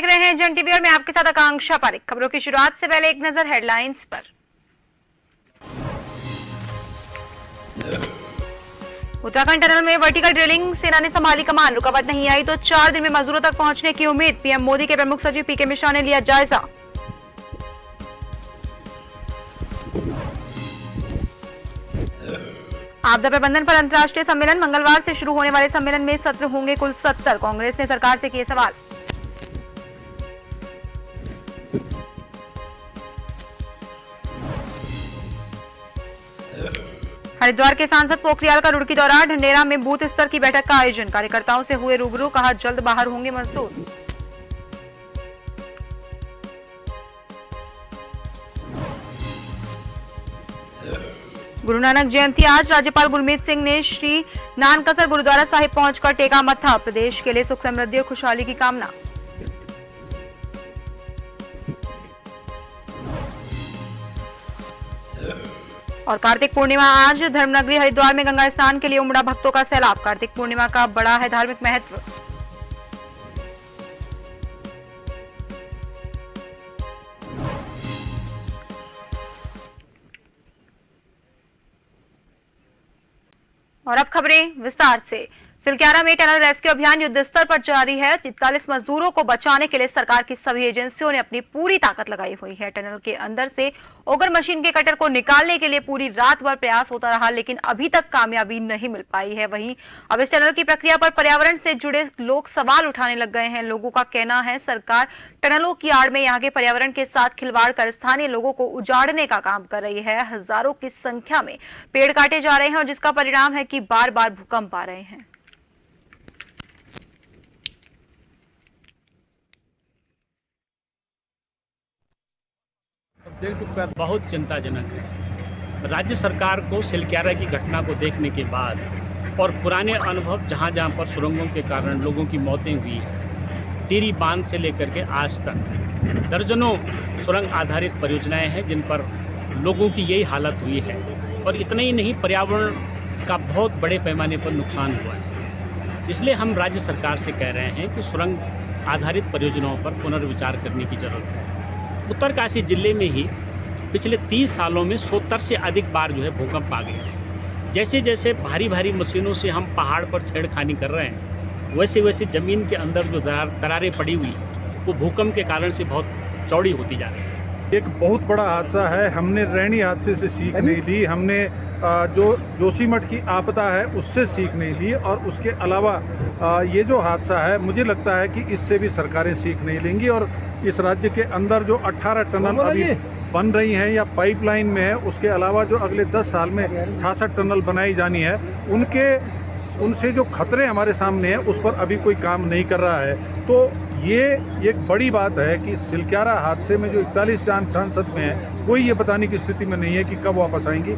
देख रहे हैं जन टीवी और मैं आपके साथ आकांक्षा पारिक। खबरों की शुरुआत से पहले एक नजर हेडलाइंस पर। उत्तराखंड टनल में वर्टिकल ड्रिलिंग, सेना ने संभाली कमान। रुकावट नहीं आई तो 4 दिन में मजदूरों तक पहुंचने की उम्मीद। पीएम मोदी के प्रमुख सचिव पीके मिश्रा ने लिया जायजा। आपदा प्रबंधन पर अंतर्राष्ट्रीय सम्मेलन, मंगलवार से शुरू होने वाले सम्मेलन में सत्र होंगे कुल 70। कांग्रेस ने सरकार से किए सवाल। हरिद्वार के सांसद पोखरियाल का रुड़की दौरा, ढंडेरा में बूथ स्तर की बैठक का आयोजन। कार्यकर्ताओं से हुए रूबरू, कहा जल्द बाहर होंगे मजदूर। गुरु नानक जयंती आज, राज्यपाल गुरमीत सिंह ने श्री नानकसर गुरुद्वारा साहिब पहुंचकर टेका मत्था। प्रदेश के लिए सुख समृद्धि और खुशहाली की कामना। और कार्तिक पूर्णिमा आज, धर्मनगरी हरिद्वार में गंगा स्नान के लिए उमड़ा भक्तों का सैलाब। कार्तिक पूर्णिमा का बड़ा है धार्मिक महत्व। और अब खबरें विस्तार से। सिलक्यारा में टनल रेस्क्यू अभियान युद्ध स्तर पर जारी है। 43 मजदूरों को बचाने के लिए सरकार की सभी एजेंसियों ने अपनी पूरी ताकत लगाई हुई है। टनल के अंदर से ओगर मशीन के कटर को निकालने के लिए पूरी रात भर प्रयास होता रहा, लेकिन अभी तक कामयाबी नहीं मिल पाई है। वहीं अब इस टनल की प्रक्रिया पर पर्यावरण से जुड़े लोग सवाल उठाने लग गए हैं। लोगों का कहना है सरकार टनलों की आड़ में यहाँ के पर्यावरण के साथ खिलवाड़ कर स्थानीय लोगों को उजाड़ने का काम कर रही है। हजारों की संख्या में पेड़ काटे जा रहे हैं और जिसका परिणाम है कि बार बार भूकंप आ रहे हैं। बहुत चिंताजनक है। राज्य सरकार को सिलक्यारा की घटना को देखने के बाद और पुराने अनुभव जहां पर सुरंगों के कारण लोगों की मौतें हुई, टिहरी बांध से लेकर के आज तक दर्जनों सुरंग आधारित परियोजनाएं हैं जिन पर लोगों की यही हालत हुई है। और इतना ही नहीं, पर्यावरण का बहुत बड़े पैमाने पर नुकसान हुआ है। इसलिए हम राज्य सरकार से कह रहे हैं कि सुरंग आधारित परियोजनाओं पर पुनर्विचार करने की जरूरत है। उत्तरकाशी जिले में ही पिछले 30 सालों में 70 से अधिक बार भूकंप आ गए हैं। जैसे जैसे भारी भारी मशीनों से हम पहाड़ पर छेड़खानी कर रहे हैं, वैसे वैसे ज़मीन के अंदर जो दरारें पड़ी हुई वो भूकंप के कारण से बहुत चौड़ी होती जा रही है। एक बहुत बड़ा हादसा है। हमने रैनी हादसे से सीख नहीं ली, हमने जो जोशीमठ की आपदा है उससे सीख नहीं ली, और उसके अलावा ये जो हादसा है, मुझे लगता है कि इससे भी सरकारें सीख नहीं लेंगी। और इस राज्य के अंदर जो 18 टनल अभी बन रही हैं या पाइपलाइन में है, उसके अलावा जो अगले 10 साल में 66 टनल बनाई जानी है, उनसे जो खतरे हमारे सामने हैं उस पर अभी कोई काम नहीं कर रहा है। तो ये एक बड़ी बात है कि सिलक्यारा हादसे में जो 41 जान सांसद में है, कोई ये बताने की स्थिति में नहीं है कि कब वापस आएंगी।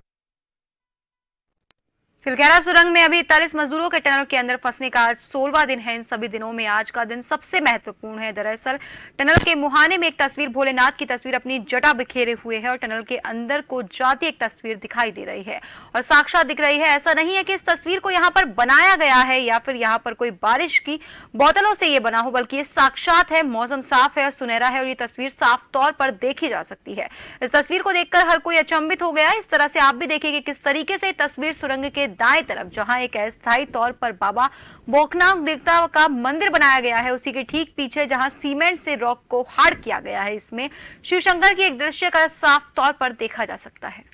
सिलक्यारा सुरंग में अभी 41 मजदूरों के टनल के अंदर फंसने का आज 16वां दिन है। इन सभी दिनों में आज का दिन सबसे महत्वपूर्ण है। दरअसल टनल के मुहाने में एक तस्वीर, भोलेनाथ की तस्वीर अपनी जटा बिखेरे हुए है और टनल के अंदर को जाती एक तस्वीर दिखाई दे रही है और साक्षात दिख रही है। ऐसा नहीं है कि इस तस्वीर को यहाँ पर बनाया गया है या फिर यहाँ पर कोई बारिश की बोतलों से ये बना हो, बल्कि ये साक्षात है। मौसम साफ है और सुनहरा है और ये तस्वीर साफ तौर पर देखी जा सकती है। इस तस्वीर को देखकर हर कोई अचंभित हो गया। इस तरह से आप भी देखिए कि किस तरीके से तस्वीर सुरंग के दाएं तरफ, जहां एक अस्थायी तौर पर बाबा बोकनाग देवता का मंदिर बनाया गया है, उसी के ठीक पीछे जहां सीमेंट से रॉक को हार्ड किया गया है, इसमें शिव शंकर की एक दृश्य का साफ तौर पर देखा जा सकता है।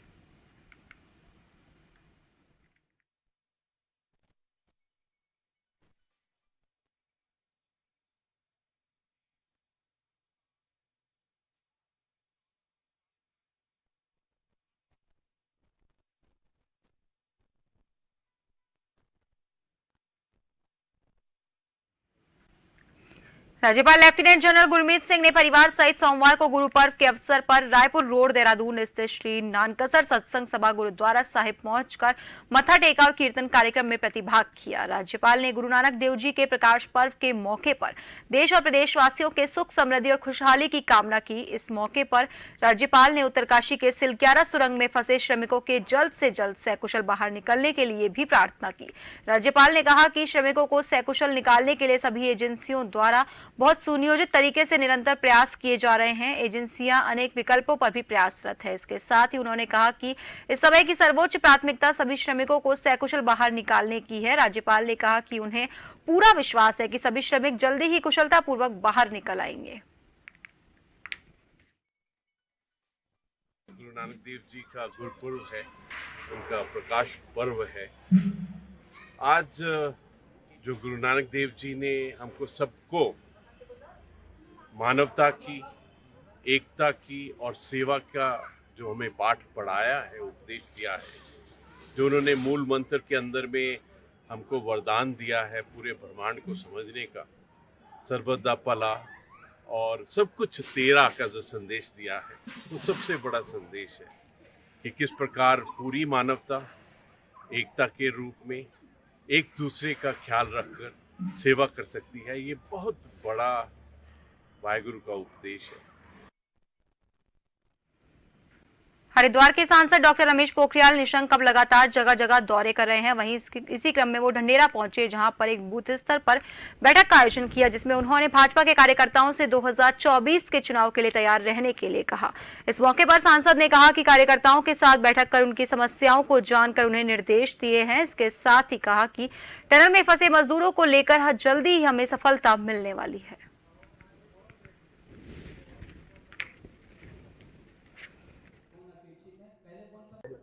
राज्यपाल लेफ्टिनेंट जनरल गुरमीत सिंह ने परिवार सहित सोमवार को गुरु पर्व के अवसर पर रायपुर रोड देहरादून स्थित श्री नानकसर सत्संग सभा गुरुद्वारा साहिब पहुंचकर मत्था टेका और कीर्तन कार्यक्रम में प्रतिभाग किया। राज्यपाल ने गुरु नानक देव जी के प्रकाश पर्व के मौके पर देश और प्रदेशवासियों के सुख समृद्धि और खुशहाली की कामना की। इस मौके पर राज्यपाल ने उत्तरकाशी के सिलक्यारा सुरंग में फंसे श्रमिकों के जल्द से जल्द सकुशल बाहर निकलने के लिए भी प्रार्थना की। राज्यपाल ने कहा कि श्रमिकों को सकुशल निकालने के लिए सभी एजेंसियों द्वारा बहुत सुनियोजित तरीके से निरंतर प्रयास किए जा रहे हैं। एजेंसियां अनेक विकल्पों पर भी प्रयासरत है। इसके साथ ही उन्होंने कहा कि इस समय की सर्वोच्च प्राथमिकता सभी श्रमिकों को सकुशल बाहर निकालने की है। राज्यपाल ने कहा कि उन्हें पूरा विश्वास है कि सभी श्रमिक जल्दी ही कुशलतापूर्वक बाहर निकल आएंगे। गुरु नानक देव जी का गुरुपुर्ब है, उनका प्रकाश पर्व है। आज जो गुरु नानक देव जी ने हमको सबको मानवता की, एकता की और सेवा का जो हमें पाठ पढ़ाया है, उपदेश दिया है, जो उन्होंने मूल मंत्र के अंदर में हमको वरदान दिया है पूरे ब्रह्मांड को समझने का, सर्वदा भला और सब कुछ तेरा का जो संदेश दिया है, वो सबसे बड़ा संदेश है कि किस प्रकार पूरी मानवता एकता के रूप में एक दूसरे का ख्याल रखकर सेवा कर सकती है। ये बहुत बड़ा वाहेगुरु का उपदेश है। हरिद्वार के सांसद डॉक्टर रमेश पोखरियाल निशंक अब लगातार जगह जगह दौरे कर रहे हैं। वहीं इसी क्रम में वो ढंढेरा पहुंचे, जहां पर एक बूथ स्तर पर बैठक का आयोजन किया, जिसमें उन्होंने भाजपा के कार्यकर्ताओं से 2024 के चुनाव के लिए तैयार रहने के लिए कहा। इस मौके पर सांसद ने कहा कि कार्यकर्ताओं के साथ बैठक कर उनकी समस्याओं को जानकर उन्हें निर्देश दिए हैं। इसके साथ ही कहा कि टनल में फंसे मजदूरों को लेकर जल्दी ही हमें सफलता मिलने वाली है।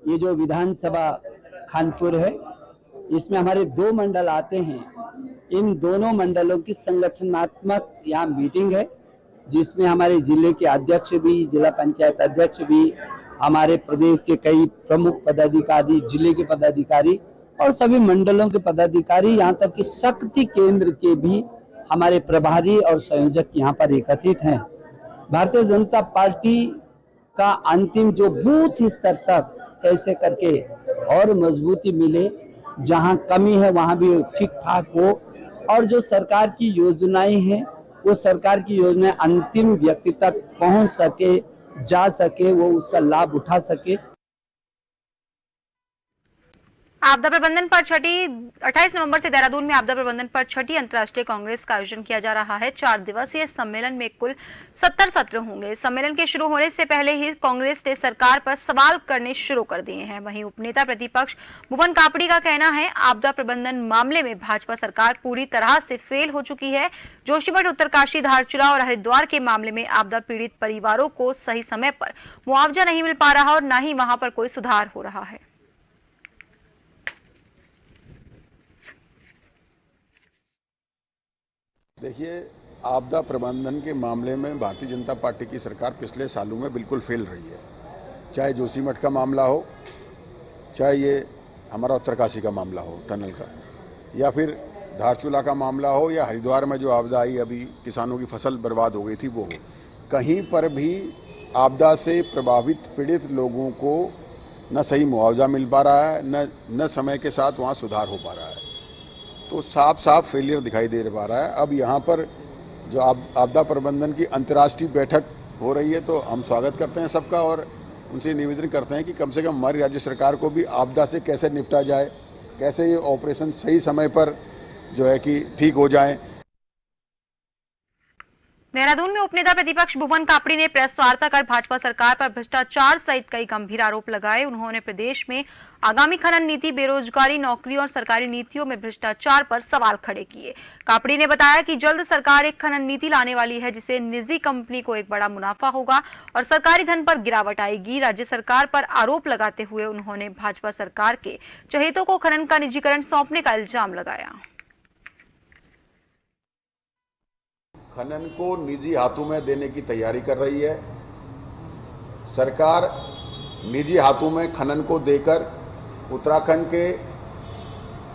ये जो विधानसभा खानपुर है, इसमें हमारे 2 मंडल आते हैं। इन दोनों मंडलों की संगठनात्मक यहाँ मीटिंग है, जिसमें हमारे जिले के अध्यक्ष भी, जिला पंचायत अध्यक्ष भी, हमारे प्रदेश के कई प्रमुख पदाधिकारी, जिले के पदाधिकारी और सभी मंडलों के पदाधिकारी, यहाँ तक कि शक्ति केंद्र के भी हमारे प्रभारी और संयोजक यहाँ पर एकत्रित हैं। भारतीय जनता पार्टी का अंतिम जो बूथ स्तर तक कैसे करके और मजबूती मिले, जहां कमी है वहां भी ठीक ठाक हो, और जो सरकार की योजनाएं हैं वो सरकार की योजनाएं अंतिम व्यक्ति तक पहुंच सके, जा सके, वो उसका लाभ उठा सके। आपदा प्रबंधन पर 28 नवंबर से देहरादून में आपदा प्रबंधन पर 6ठी अंतर्राष्ट्रीय कांग्रेस का आयोजन किया जा रहा है। 4 दिवसीय सम्मेलन में कुल 70 सत्र होंगे। सम्मेलन के शुरू होने से पहले ही कांग्रेस ने सरकार पर सवाल करने शुरू कर दिए हैं। वहीं उपनेता प्रतिपक्ष भुवन कापड़ी का कहना है, आपदा प्रबंधन मामले में भाजपा सरकार पूरी तरह से फेल हो चुकी है। जोशीमठ, उत्तरकाशी, धारचूला और हरिद्वार के मामले में आपदा पीड़ित परिवारों को सही समय पर मुआवजा नहीं मिल पा रहा और न ही वहां पर कोई सुधार हो रहा है। देखिए, आपदा प्रबंधन के मामले में भारतीय जनता पार्टी की सरकार पिछले सालों में बिल्कुल फेल रही है। चाहे जोशीमठ का मामला हो, चाहे ये हमारा उत्तरकाशी का मामला हो टनल का, या फिर धारचूला का मामला हो, या हरिद्वार में जो आपदा आई, अभी किसानों की फसल बर्बाद हो गई थी, वो हो। कहीं पर भी आपदा से प्रभावित पीड़ित लोगों को न सही मुआवजा मिल पा रहा है, न समय के साथ वहाँ सुधार हो पा रहा है। तो साफ साफ फेलियर दिखाई दे पा रहा है। अब यहाँ पर जो आपदा प्रबंधन की अंतर्राष्ट्रीय बैठक हो रही है, तो हम स्वागत करते हैं सबका, और उनसे निवेदन करते हैं कि कम से कम हमारी राज्य सरकार को भी आपदा से कैसे निपटा जाए, कैसे ये ऑपरेशन सही समय पर जो है कि ठीक हो जाए। देहरादून में उपनेता प्रतिपक्ष भुवन कापड़ी ने प्रेस वार्ता कर भाजपा सरकार पर भ्रष्टाचार सहित कई गंभीर आरोप लगाए। उन्होंने प्रदेश में आगामी खनन नीति, बेरोजगारी, नौकरियों और सरकारी नीतियों में भ्रष्टाचार पर सवाल खड़े किए। कापड़ी ने बताया कि जल्द सरकार एक खनन नीति लाने वाली है, जिससे निजी कंपनी को एक बड़ा मुनाफा होगा और सरकारी धन पर गिरावट आएगी। राज्य सरकार पर आरोप लगाते हुए उन्होंने भाजपा सरकार के चहेतों को खनन का निजीकरण सौंपने का इल्जाम लगाया। खनन को निजी हाथों में देने की तैयारी कर रही है सरकार। निजी हाथों में खनन को देकर उत्तराखंड के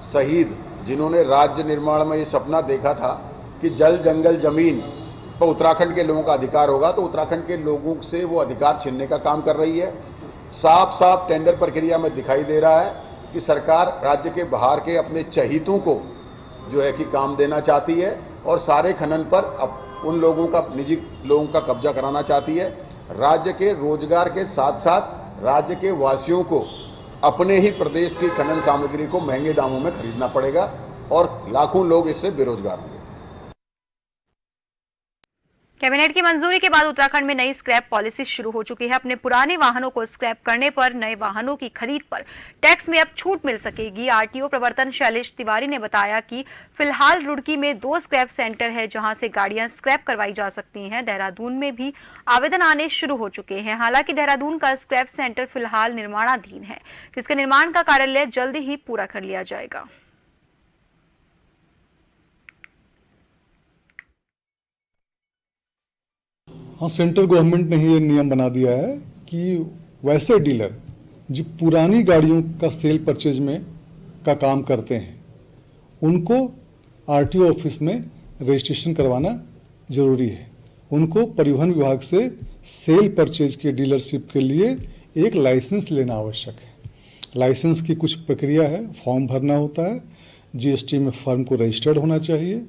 शहीद, जिन्होंने राज्य निर्माण में ये सपना देखा था कि जल जंगल जमीन पर उत्तराखंड के लोगों का अधिकार होगा, तो उत्तराखंड के लोगों से वो अधिकार छीनने का काम कर रही है। साफ साफ टेंडर प्रक्रिया में दिखाई दे रहा है कि सरकार राज्य के बाहर के अपने चहीतों को जो है कि काम देना चाहती है और सारे खनन पर उन लोगों का, निजी लोगों का कब्जा कराना चाहती है। राज्य के रोजगार के साथ साथ राज्य के वासियों को अपने ही प्रदेश की खनन सामग्री को महंगे दामों में खरीदना पड़ेगा और लाखों लोग इससे बेरोजगार होंगे। कैबिनेट की मंजूरी के बाद उत्तराखंड में नई स्क्रैप पॉलिसी शुरू हो चुकी है। अपने पुराने वाहनों को स्क्रैप करने पर नए वाहनों की खरीद पर टैक्स में अब छूट मिल सकेगी। आरटीओ प्रवर्तन शैलेश तिवारी ने बताया कि फिलहाल रुड़की में 2 स्क्रैप सेंटर है जहां से गाड़ियां स्क्रैप करवाई जा सकती हैं। देहरादून में भी आवेदन आने शुरू हो चुके हैं। हालांकि देहरादून का स्क्रैप सेंटर फिलहाल निर्माणाधीन है, जिसके निर्माण का कार्य जल्द ही पूरा कर लिया जाएगा। हाँ, सेंट्रल गवर्नमेंट ने ही ये नियम बना दिया है कि वैसे डीलर जो पुरानी गाड़ियों का सेल परचेज में का काम करते हैं उनको आरटीओ ऑफिस में रजिस्ट्रेशन करवाना जरूरी है। उनको परिवहन विभाग से सेल परचेज के डीलरशिप के लिए एक लाइसेंस लेना आवश्यक है। लाइसेंस की कुछ प्रक्रिया है, फॉर्म भरना होता है, जीएसटी में फर्म को रजिस्टर्ड होना चाहिए,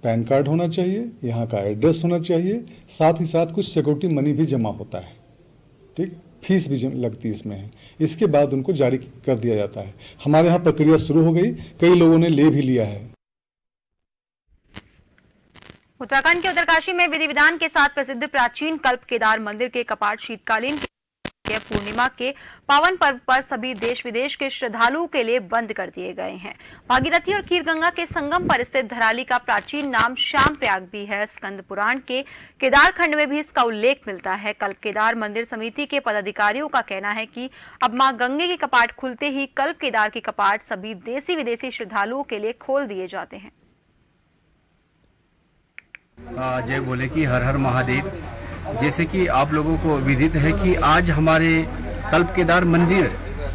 पैन कार्ड होना चाहिए, यहाँ का एड्रेस होना चाहिए, साथ ही साथ कुछ सिक्योरिटी मनी भी जमा होता है। ठीक, फीस भी लगती है इसमें। इसके बाद उनको जारी कर दिया जाता है। हमारे यहाँ प्रक्रिया शुरू हो गई, कई लोगों ने ले भी लिया है। उत्तराखंड के उत्तरकाशी में विधि विधान के साथ प्रसिद्ध प्राचीन कल्प केदार मंदिर के कपाट शीतकालीन पूर्णिमा के पावन पर्व पर सभी देश विदेश के श्रद्धालुओं के लिए बंद कर दिए गए हैं। भागीरथी और खीरगंगा के संगम पर स्थित धराली का प्राचीन नाम श्याम प्रयाग भी है। स्कंद पुराण के केदार खंड में भी इसका उल्लेख मिलता है। कल्प केदार मंदिर समिति के पदाधिकारियों का कहना है कि अब मां गंगे के कपाट खुलते ही कल्प केदार के कपाट सभी देशी विदेशी श्रद्धालुओं के लिए खोल दिए जाते हैं। जय बोले कि हर हर महादेव। जैसे कि आप लोगों को विदित है कि आज हमारे कल्प केदार मंदिर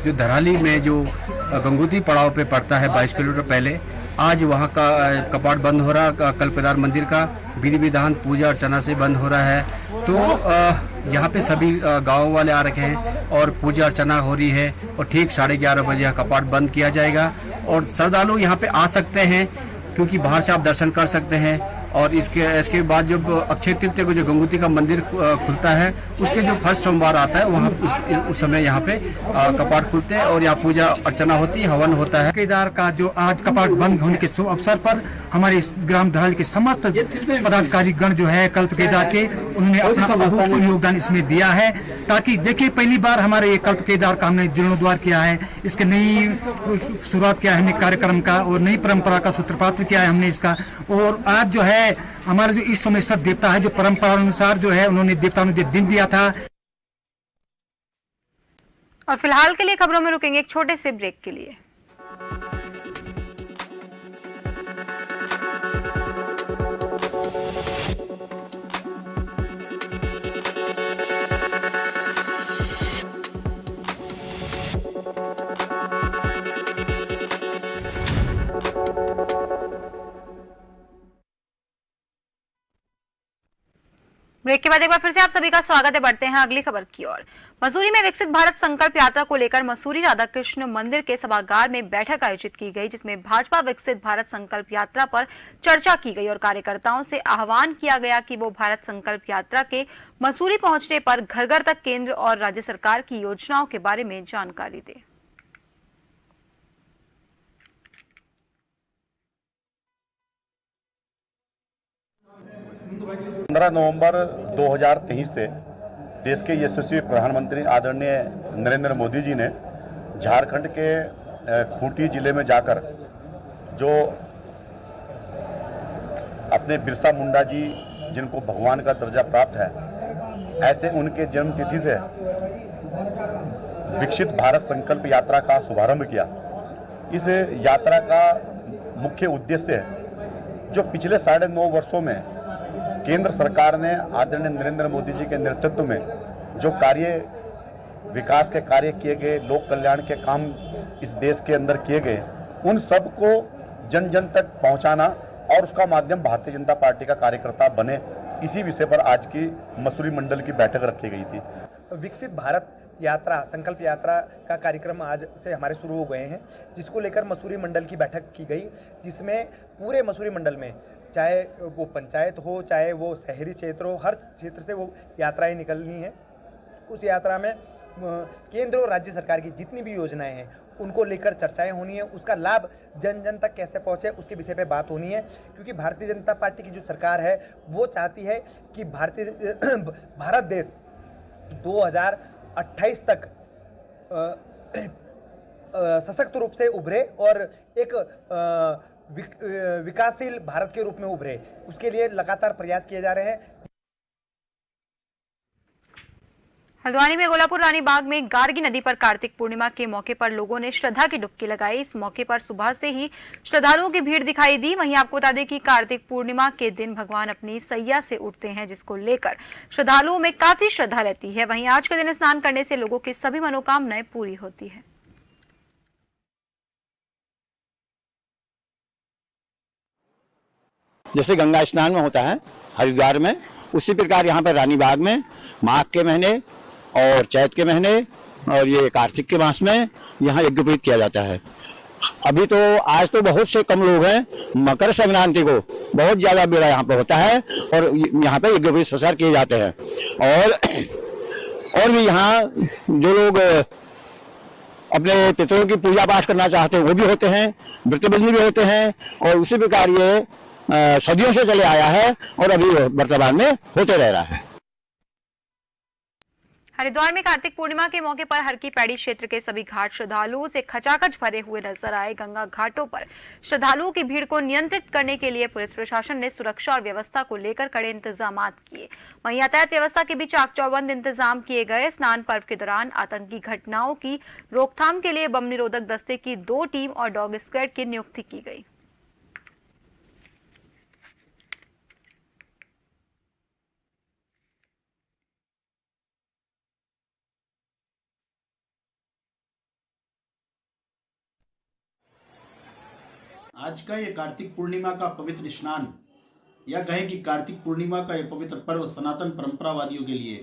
जो धराली में जो गंगोत्री पड़ाव पे पड़ता है 22 किलोमीटर पहले, आज वहाँ का कपाट बंद हो रहा। कल्प केदार मंदिर का विधि विधान पूजा अर्चना से बंद हो रहा है। तो यहाँ पे सभी गाँव वाले आ रखे हैं और पूजा अर्चना हो रही है और ठीक 11:30 बजे यहाँ कपाट बंद किया जाएगा और श्रद्धालु यहाँ पे आ सकते हैं क्योंकि बाहर से आप दर्शन कर सकते हैं। और इसके बाद जब अक्षय तृतीया को जो गंगोत्री का मंदिर खुलता है उसके जो फर्स्ट सोमवार आता है वहाँ उस समय यहाँ पे कपाट खुलते हैं और यहाँ पूजा अर्चना होती है, हवन होता है। केदार का जो आज कपाट बंद होने के शुभ अवसर पर हमारे इस ग्राम धराली के समस्त पदाधिकारी गण जो है कल्प केदार के, उन्होंने अपना अभूतपूर्व योगदान इसमें दिया है। ताकि देखिए पहली बार हमारे ये कल्प केदार का हमने जीर्णोद्वार किया है, इसके नई शुरुआत किया है हमने कार्यक्रम का और नई परंपरा का सूत्रपात किया है हमने इसका। और आज जो है हमारे जो इष्ट सोमेश्वर देवता है, जो परंपरा अनुसार जो है उन्होंने देवता ने दिन दिया था। और फिलहाल के लिए खबरों में रुकेंगे एक छोटे से ब्रेक के लिए। ब्रेक के बाद एक बार फिर से आप सभी का स्वागत है। बढ़ते हैं अगली खबर की ओर। मसूरी में विकसित भारत संकल्प यात्रा को लेकर मसूरी राधाकृष्ण मंदिर के सभागार में बैठक आयोजित की गई, जिसमें भाजपा विकसित भारत संकल्प यात्रा पर चर्चा की गई और कार्यकर्ताओं से आह्वान किया गया कि वो भारत संकल्प यात्रा के मसूरी पहुंचने पर घर घर तक केंद्र और राज्य सरकार की योजनाओं के बारे में जानकारी दें। नवंबर 2023 से देश के यशस्वी प्रधानमंत्री आदरणीय नरेंद्र मोदी जी ने झारखंड के खूंटी जिले में जाकर जो अपने बिरसा मुंडा जी जिनको भगवान का दर्जा प्राप्त है, ऐसे उनके जन्म तिथि से विकसित भारत संकल्प यात्रा का शुभारंभ किया। इस यात्रा का मुख्य उद्देश्य है जो पिछले 9.5 वर्षों में केंद्र सरकार ने आदरणीय नरेंद्र मोदी जी के नेतृत्व में जो विकास के कार्य किए गए, लोक कल्याण के काम इस देश के अंदर किए गए, उन सब को जन जन तक पहुंचाना और उसका माध्यम भारतीय जनता पार्टी का कार्यकर्ता बने, इसी विषय पर आज की मसूरी मंडल की बैठक रखी गई थी। विकसित भारत यात्रा संकल्प यात्रा का कार्यक्रम आज से हमारे शुरू हो गए हैं, जिसको लेकर मसूरी मंडल की बैठक की गई, जिसमें पूरे मसूरी मंडल में चाहे वो पंचायत हो, चाहे वो शहरी क्षेत्र हो, हर क्षेत्र से वो यात्राएं निकलनी है। उस यात्रा में केंद्र और राज्य सरकार की जितनी भी योजनाएं हैं उनको लेकर चर्चाएं होनी है, उसका लाभ जन जन तक कैसे पहुंचे उसके विषय पे बात होनी है। क्योंकि भारतीय जनता पार्टी की जो सरकार है वो चाहती है कि भारत देश 2028 तक सशक्त रूप से उभरे और एक विकासशील भारत के रूप में उभरे। उसके लिए लगातार प्रयास किए जा रहे हैं। हल्द्वानी में गोलापुर रानी बाग में गार्गी नदी पर कार्तिक पूर्णिमा के मौके पर लोगों ने श्रद्धा की डुबकी लगाई। इस मौके पर सुबह से ही श्रद्धालुओं की भीड़ दिखाई दी। वहीं आपको बता दें कि कार्तिक पूर्णिमा के दिन भगवान अपनी सैया से उठते हैं, जिसको लेकर श्रद्धालुओं में काफी श्रद्धा रहती है। वहीं आज के दिन स्नान करने से लोगों की सभी मनोकामनाएं पूरी होती है। जैसे गंगा स्नान में होता है हरिद्वार में, उसी प्रकार यहाँ पर रानी बाग में माघ के महीने और चैत के महीने और ये कार्तिक के मास में यहाँ यज्ञोपवीत किया जाता है। अभी तो आज तो बहुत से कम लोग हैं, मकर संक्रांति को बहुत ज्यादा बेड़ा यहाँ पे होता है और यहाँ पे यज्ञोपवीत संस्कार किए जाते हैं। और भी यहाँ जो लोग अपने पितरों की पूजा पाठ करना चाहते हैं वो भी होते हैं, व्रतबंधी भी होते हैं और उसी प्रकार ये सदियों से चले आया है और अभी वर्तमान में होते रह रहा है। हरिद्वार में कार्तिक पूर्णिमा के मौके पर हर की पैड़ी क्षेत्र के सभी घाट श्रद्धालुओं से खचाखच भरे हुए नजर आए। गंगा घाटों पर श्रद्धालुओं की भीड़ को नियंत्रित करने के लिए पुलिस प्रशासन ने सुरक्षा और व्यवस्था को लेकर कड़े इंतजाम किए। वहीं यातायात व्यवस्था के भी चाक चौबंद इंतजाम किए गए। स्नान पर्व के दौरान आतंकी घटनाओं की रोकथाम के लिए बम निरोधक दस्ते की 2 टीम और डॉग स्क्वाड की नियुक्ति की गई। आज का ये कार्तिक पूर्णिमा का पवित्र स्नान या कहें कि कार्तिक पूर्णिमा का ये पवित्र पर्व सनातन परंपरावादियों के लिए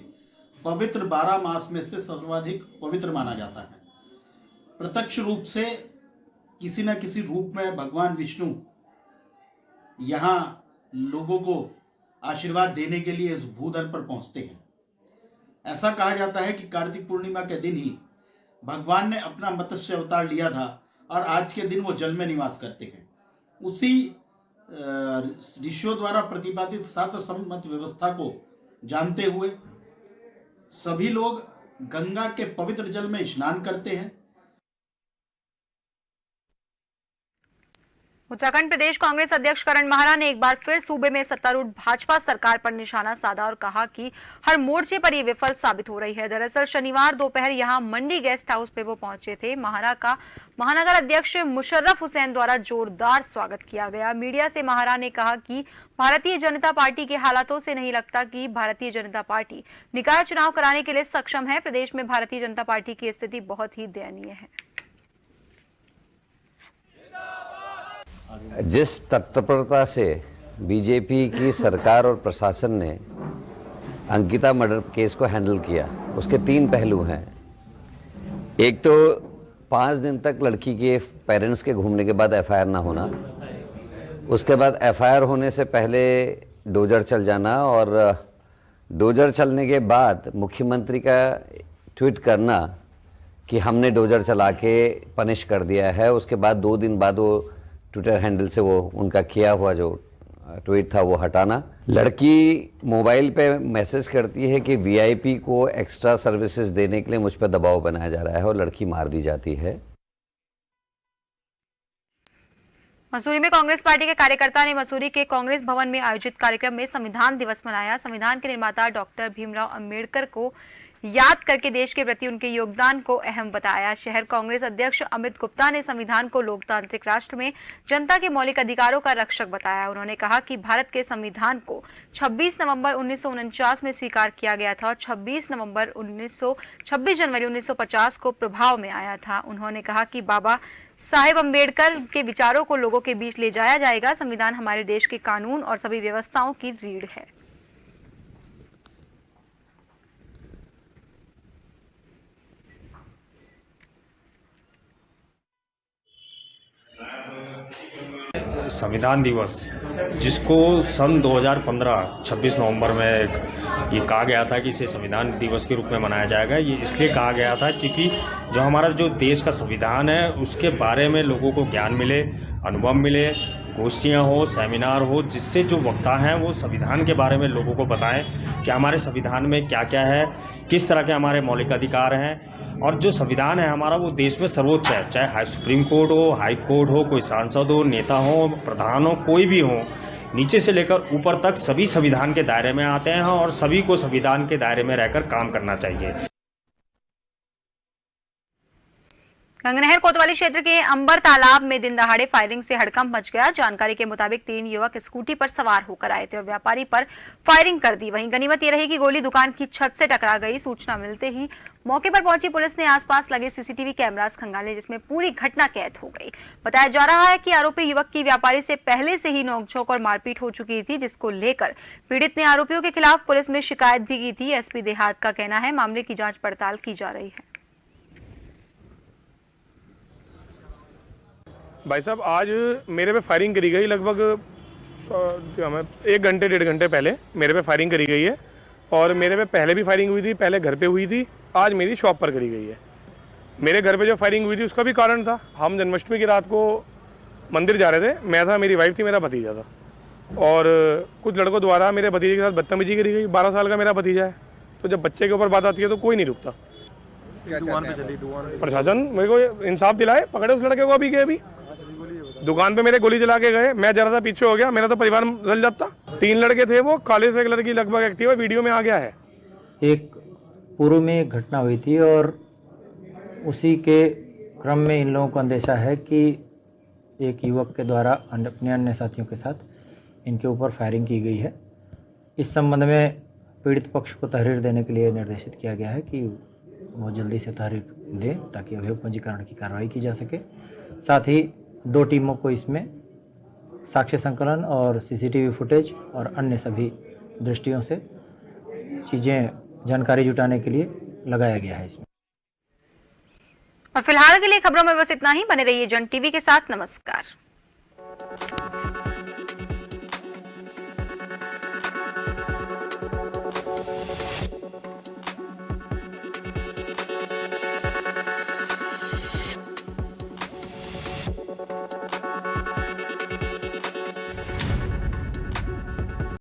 पवित्र 12 मास में से सर्वाधिक पवित्र माना जाता है। प्रत्यक्ष रूप से किसी न किसी रूप में भगवान विष्णु यहाँ लोगों को आशीर्वाद देने के लिए इस भूधर पर पहुँचते हैं। ऐसा कहा जाता है कि कार्तिक पूर्णिमा के दिन ही भगवान ने अपना मत्स्य अवतार लिया था और आज के दिन वो जल में निवास करते हैं। उसी ऋषियों द्वारा प्रतिपादित शास्त्र सम्मत व्यवस्था को जानते हुए सभी लोग गंगा के पवित्र जल में स्नान करते हैं। उत्तराखंड प्रदेश कांग्रेस अध्यक्ष करण माहरा ने एक बार फिर सूबे में सत्तारूढ़ भाजपा सरकार पर निशाना साधा और कहा कि हर मोर्चे पर ये विफल साबित हो रही है। दरअसल शनिवार दोपहर यहां मंडी गेस्ट हाउस पे वो पहुंचे थे। माहरा का महानगर अध्यक्ष मुशर्रफ हुसैन द्वारा जोरदार स्वागत किया गया। मीडिया से माहरा ने कहा कि भारतीय जनता पार्टी के हालातों से नहीं लगता कि भारतीय जनता पार्टी निकाय चुनाव कराने के लिए सक्षम है। प्रदेश में भारतीय जनता पार्टी की स्थिति बहुत ही दयनीय है। जिस तत्परता से बीजेपी की सरकार और प्रशासन ने अंकिता मर्डर केस को हैंडल किया, उसके 3 पहलू हैं। एक तो 5 दिन तक लड़की के पेरेंट्स के घूमने के बाद एफआईआर ना होना, उसके बाद एफआईआर होने से पहले डोजर चल जाना और डोजर चलने के बाद मुख्यमंत्री का ट्वीट करना कि हमने डोजर चला के पनिश कर दिया है। उसके बाद 2 दिन बाद वो ट्विटर हैंडल से वो उनका किया हुआ जो ट्वीट था वो हटाना। लड़की मोबाइल पे मैसेज करती है कि वीआईपी को एक्स्ट्रा सर्विसेज देने के लिए मुझ पर दबाव बनाया जा रहा है और लड़की मार दी जाती है। मसूरी में कांग्रेस पार्टी के कार्यकर्ता ने मसूरी के कांग्रेस भवन में आयोजित कार्यक्रम में संविधान दिवस मनाया। संविधान के निर्माता डॉक्टर भीमराव अंबेडकर को याद करके देश के प्रति उनके योगदान को अहम बताया। शहर कांग्रेस अध्यक्ष अमित गुप्ता ने संविधान को लोकतांत्रिक राष्ट्र में जनता के मौलिक अधिकारों का रक्षक बताया। उन्होंने कहा कि भारत के संविधान को 26 नवंबर 1949 में स्वीकार किया गया था और 26 जनवरी 1950 को प्रभाव में आया था। उन्होंने कहा कि बाबा साहेब अंबेडकर के विचारों को लोगों के बीच ले जाया जाएगा। संविधान हमारे देश के कानून और सभी व्यवस्थाओं की रीढ़ है। संविधान दिवस जिसको सन 2015 26 नवंबर में ये कहा गया था कि इसे संविधान दिवस के रूप में मनाया जाएगा। ये इसलिए कहा गया था क्योंकि जो हमारा जो देश का संविधान है उसके बारे में लोगों को ज्ञान मिले, अनुभव मिले, गोष्ठियाँ हो, सेमिनार हो, जिससे जो वक्ता हैं वो संविधान के बारे में लोगों को बताएं कि हमारे संविधान में क्या क्या है, किस तरह के हमारे मौलिक अधिकार हैं। और जो संविधान है हमारा वो देश में सर्वोच्च है, चाहे सुप्रीम कोर्ट हो, हाई कोर्ट हो, कोई सांसद हो, नेता हो, प्रधान हो, कोई भी हो, नीचे से लेकर ऊपर तक सभी संविधान के दायरे में आते हैं और सभी को संविधान के दायरे में रहकर काम करना चाहिए। गंगनहर कोतवाली क्षेत्र के अंबर तालाब में दिन दहाड़े फायरिंग से हड़कंप मच गया। जानकारी के मुताबिक 3 युवक स्कूटी पर सवार होकर आए थे और व्यापारी पर फायरिंग कर दी। वहीं गनीमत ये रही कि गोली दुकान की छत से टकरा गई। सूचना मिलते ही मौके पर पहुंची पुलिस ने आसपास लगे सीसीटीवी कैमरास खंगाले, जिसमें पूरी घटना कैद हो गई। बताया जा रहा है कि आरोपी युवक की व्यापारी से पहले से ही नोकझोंक और मारपीट हो चुकी थी, जिसको लेकर पीड़ित ने आरोपियों के खिलाफ पुलिस में शिकायत भी की थी। एसपी देहात का कहना है मामले की जांच पड़ताल की जा रही है। भाई साहब, आज मेरे पे फायरिंग करी गई लगभग 1 घंटे 1.5 घंटे पहले मेरे पे फायरिंग करी गई है। और मेरे पे पहले भी फायरिंग हुई थी, पहले घर पे हुई थी, आज मेरी शॉप पर करी गई है। मेरे घर पे जो फायरिंग हुई थी उसका भी कारण था। हम जन्माष्टमी की रात को मंदिर जा रहे थे, मैं था, मेरी वाइफ थी, मेरा भतीजा था, और कुछ लड़कों द्वारा मेरे भतीजे के साथ बदतमीजी करी गई। 12 साल का मेरा भतीजा है, तो जब बच्चे के ऊपर बात आती है तो कोई नहीं रुकता। प्रशासन मेरे को इंसाफ दिलाए, पकड़े उस लड़के को अभी के अभी। दुकान पे मेरे गोली चला के गए, मैं जरा सा पीछे हो गया, मेरा तो परिवार जल जाता। 3 लड़के थे, वो काले से एक लड़की लगभग एक्टिव है, वीडियो में आ गया है। एक पूर्व में एक घटना हुई थी और उसी के क्रम में इन लोगों को अंदेशा है कि एक युवक के द्वारा अपने अन्य साथियों के साथ इनके ऊपर फायरिंग की गई है। इस संबंध में पीड़ित पक्ष को तहरीर देने के लिए निर्देशित किया गया है कि वो जल्दी से तहरीर दे ताकि अभियोग पंजीकरण की कार्रवाई की जा सके। साथ ही 2 टीमों को इसमें साक्ष्य संकलन और सीसीटीवी फुटेज और अन्य सभी दृष्टियों से चीज़ें जानकारी जुटाने के लिए लगाया गया है इसमें। और फिलहाल के लिए खबरों में बस इतना ही। बने रहिए जन टीवी के साथ। नमस्कार।